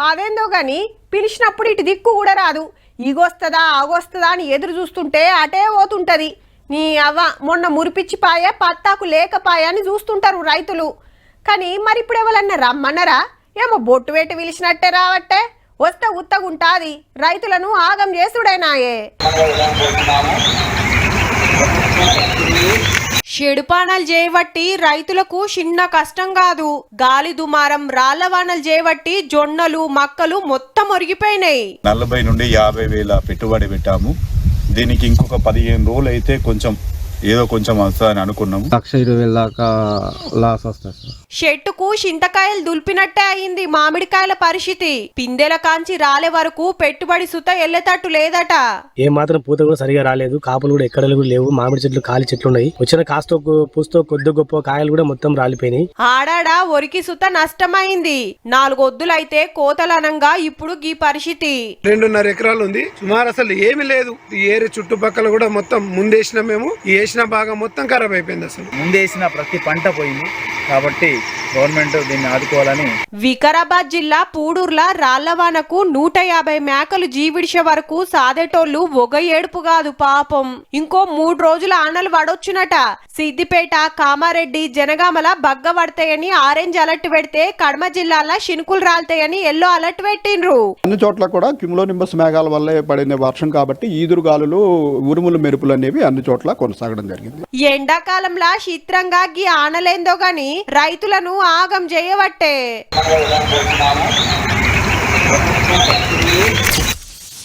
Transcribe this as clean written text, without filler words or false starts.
అదేందో గాని పిలిచినప్పుడు ఇటు దిక్కు కూడా రాదు. ఇగొస్తుందా ఆగొస్తుందా అని ఎదురు చూస్తుంటే అటే పోతుంటది. నీ అవ్వ మొన్న మురిపిచ్చి పాయ పత్తాకు లేకపాయ అని చూస్తుంటారు రైతులు. కానీ మరి ఇప్పుడు ఎవరన్నా రమ్మన్నారా? ఏమో బొట్టు పెట్టి పిలిచినట్టే రావట్టే. వస్తే ఉత్తగుంటాది, రైతులను ఆగం చేసుడైనాయే. షెడుపానాలు చేయబట్టి రైతులకు చిన్న కష్టం కాదు. గాలి దుమారం రాళ్లవానలు చేయబట్టి జొన్నలు మక్కలు మొత్తం ఒరిగిపోయినాయి. 40 నుండి 50 వేల పెట్టుబడి పెట్టాము. దీనికి ఇంకొక 15 రోజులు అయితే ఏదో కొంచెం వస్తుందని అనుకున్నాము. 1,20,000 దాకా లాస్ వస్తుంది సార్. చెట్టుకు చింతకాయలు దులిపినట్టే అయింది మామిడికాయల పరిస్థితి. పిందెల కాంచి రాలే వరకు పెట్టుబడి సుత ఎల్లేటట్టు లేదట. ఏ మాత్రం పూత కూడా సరిగా రాలేదు. కాపులు కూడా ఎక్కడ కూడా లేవు. మామిడి చెట్లు ఖాళీ చెట్లు ఉన్నాయి. వచ్చిన కాస్తో పూస్తో కొద్ది గొప్ప కాయలు కూడా మొత్తం రాలిపోయినాయి. ఆడాడా ఒరికి సుత నష్టమైంది. 4 ఒద్దులైతే కోతలనంగా ఇప్పుడు గీ పరిస్థితి. 2.5 ఎకరాలు ఉంది. సుమారు అసలు ఏమి లేదు. ఈ ఏరి చుట్టుపక్కల కూడా మొత్తం ముందేసిన మేము వేసిన భాగం మొత్తం ఖరాబ్ అయిపోయింది. అసలు ముందేసిన ప్రతి పంట పోయింది కాబట్టి గవర్నమెంట్ దీన్ని ఆదుకోవాలని. వికారాబాద్ జిల్లా పూడూర్ల రాళ్లవానకు 150 మేకలు జీవిడిసే వరకు సాదేటోళ్లు ఒగ ఏడుపు కాదు పాపం. ఇంకో 3 రోజుల ఆనలు పడొచ్చునట. సిద్దిపేట కామారెడ్డి జనగామల బగ్గ పడతాయని ఆరెంజ్ అలర్ట్ పెడితే కడమ జిల్లాల శినుకులు రాలతాయని ఎల్లో అలర్ట్ పెట్టిండ్రు. అన్ని చోట్ల కూడా క్యుములోనింబస్ మేఘాల వల్లే పడిన వర్షం కాబట్టి ఈదురుగాలులు ఉరుములు మెరుపులు అనేవి అన్ని చోట్ల కొనసాగడం జరిగింది. ఎండాకాలంలో చిత్రంగా గీ ఆనలేందో గాని రైతులను ఆగం చేయబట్టే.